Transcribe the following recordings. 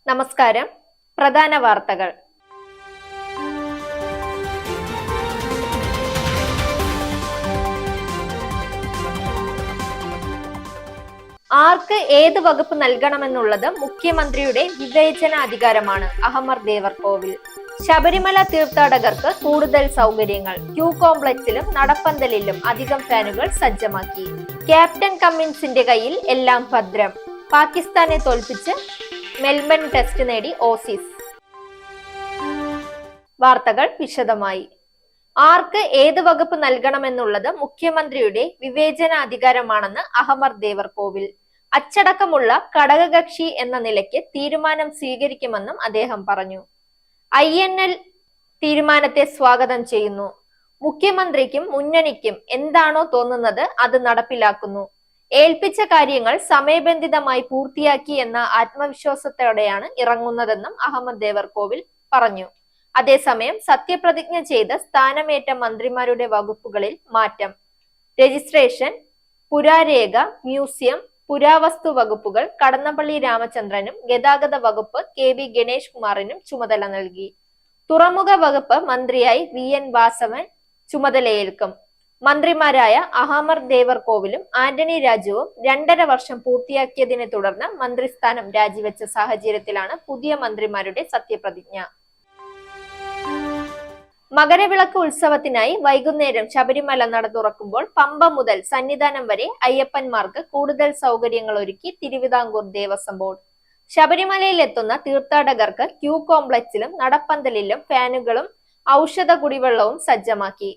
നമസ്കാരം. പ്രധാന വാർത്തകൾ. ആർക്ക് ഏത് വകുപ്പ് നൽകണമെന്നുള്ളത് മുഖ്യമന്ത്രിയുടെ വിവേചനാധികാരമാണ്. അഹമ്മദ് ദേവർകോവിൽ. ശബരിമല തീർത്ഥാടകർക്ക് കൂടുതൽ സൗകര്യങ്ങൾ. ക്യൂ കോംപ്ലക്സിലും നടപ്പന്തലിലും അധികം ഫാനുകൾ സജ്ജമാക്കി. ക്യാപ്റ്റൻ കമ്മിൻസിന്റെ കയ്യിൽ എല്ലാം ഭദ്രം. പാകിസ്ഥാനെ തോൽപ്പിച്ച് മെൽബൺ ടെസ്റ്റ് നേടി ഓസീസ്. വാർത്തകൾ വിശദമായി. ആർക്ക് ഏത് വകുപ്പ് നൽകണമെന്നുള്ളത് മുഖ്യമന്ത്രിയുടെ വിവേചനാധികാരമാണെന്ന് അഹമ്മദ് ദേവർകോവിൽ. അച്ചടക്കമുള്ള ഘടകകക്ഷി എന്ന നിലയ്ക്ക് തീരുമാനം സ്വീകരിക്കുമെന്നും അദ്ദേഹം പറഞ്ഞു. INL തീരുമാനത്തെ സ്വാഗതം ചെയ്യുന്നു. മുഖ്യമന്ത്രിക്കും മുന്നണിക്കും എന്താണോ തോന്നുന്നത് അത് നടപ്പിലാക്കുന്നു. ഏൽപ്പിച്ച കാര്യങ്ങൾ സമയബന്ധിതമായി പൂർത്തിയാക്കി എന്ന ആത്മവിശ്വാസത്തോടെയാണ് ഇറങ്ങുന്നതെന്നും അഹമ്മദ് ദേവർകോവിൽ പറഞ്ഞു. അതേസമയം സത്യപ്രതിജ്ഞ ചെയ്ത് സ്ഥാനമേറ്റ മന്ത്രിമാരുടെ വകുപ്പുകളിൽ മാറ്റം. രജിസ്ട്രേഷൻ, പുരാരേഖ, മ്യൂസിയം, പുരാവസ്തു വകുപ്പുകൾ കടന്നപ്പള്ളി രാമചന്ദ്രനും ഗതാഗത വകുപ്പ് KB ഗണേഷ് കുമാറിനും ചുമതല നൽകി. തുറമുഖ വകുപ്പ് മന്ത്രിയായി VN വാസവൻ ചുമതലയേൽക്കും. മന്ത്രിമാരായ അഹമ്മദ് ദേവർകോവിലും ആന്റണി രാജുവും 2.5 വർഷം പൂർത്തിയാക്കിയതിനെ തുടർന്ന് മന്ത്രിസ്ഥാനം രാജിവെച്ച സാഹചര്യത്തിലാണ് പുതിയ മന്ത്രിമാരുടെ സത്യപ്രതിജ്ഞ. മകരവിളക്ക് ഉത്സവത്തിനായി വൈകുന്നേരം ശബരിമല നട തുറക്കുമ്പോൾ പമ്പ മുതൽ സന്നിധാനം വരെ അയ്യപ്പന്മാർക്ക് കൂടുതൽ സൗകര്യങ്ങൾ ഒരുക്കി തിരുവിതാംകൂർ ദേവസ്വം ബോർഡ്. ശബരിമലയിൽ എത്തുന്ന തീർത്ഥാടകർക്ക് ക്യൂ കോംപ്ലക്സിലും നടപ്പന്തലിലും ഫാനുകളും ഔഷധ കുടിവെള്ളവും സജ്ജമാക്കി.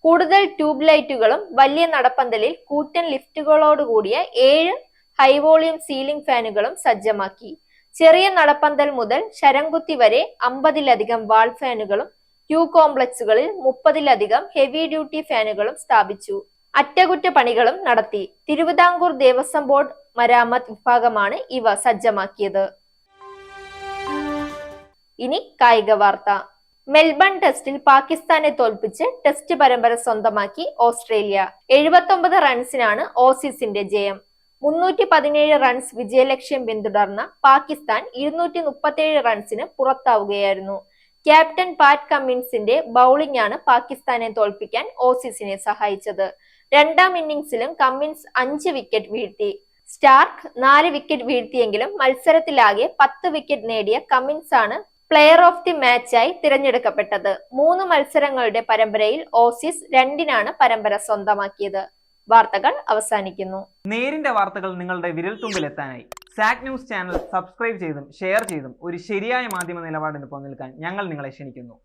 കൂടുതൽ ട്യൂബ് ലൈറ്റുകളും വലിയ നടപ്പന്തലിൽ കൂറ്റൻ ലിഫ്റ്റുകളോടുകൂടിയ 7 ഹൈവോളിയം സീലിംഗ് ഫാനുകളും സജ്ജമാക്കി. ചെറിയ നടപ്പന്തൽ മുതൽ ശരംകുത്തി വരെ 50-ലധികം വാൾ ഫാനുകളും ക്യൂ കോംപ്ലക്സുകളിൽ 30-ലധികം ഹെവി ഡ്യൂട്ടി ഫാനുകളും സ്ഥാപിച്ചു. അറ്റകുറ്റപ്പണികളും നടത്തി. തിരുവിതാംകൂർ ദേവസ്വം ബോർഡ് മരാമത്ത് വിഭാഗമാണ് ഇവ സജ്ജമാക്കിയത്. ഇനി കായിക വാർത്ത. മെൽബൺ ടെസ്റ്റിൽ പാകിസ്ഥാനെ തോൽപ്പിച്ച് ടെസ്റ്റ് പരമ്പര സ്വന്തമാക്കി ഓസ്ട്രേലിയ. 79 റൺസിനാണ് ഓസീസിന്റെ ജയം. 317 റൺസ് വിജയലക്ഷ്യം പിന്തുടർന്ന പാകിസ്ഥാൻ 237 റൺസിന് പുറത്താവുകയായിരുന്നു. ക്യാപ്റ്റൻ പാറ്റ് കമ്മിൻസിന്റെ ബൗളിംഗ് ആണ് പാകിസ്ഥാനെ തോൽപ്പിക്കാൻ ഓസീസിനെ സഹായിച്ചത്. 2ാം ഇന്നിംഗ്സിലും കമ്മിൻസ് 5 വിക്കറ്റ് വീഴ്ത്തി. സ്റ്റാർക്ക് 4 വിക്കറ്റ് വീഴ്ത്തിയെങ്കിലും മത്സരത്തിലാകെ 10 വിക്കറ്റ് നേടിയ കമ്മിൻസ് ആണ് പ്ലെയർ ഓഫ് ദി മാച്ചായി തിരഞ്ഞെടുക്കപ്പെട്ടത്. 3 മത്സരങ്ങളുടെ പരമ്പരയിൽ ഓസീസ് 2-നാണ് പരമ്പര സ്വന്തമാക്കിയത്. വാർത്തകൾ അവസാനിക്കുന്നു. നേരിന്റെ വാർത്തകൾ നിങ്ങളുടെ വിരൽത്തുമ്പിൽ എത്താനായി സാക് ന്യൂസ് ചാനൽ സബ്സ്ക്രൈബ് ചെയ്തും ഷെയർ ചെയ്തും ഒരു ശരിയായ മാധ്യമ നിലപാടിന് നിൽക്കാൻ ഞങ്ങൾ നിങ്ങളെ ക്ഷണിക്കുന്നു.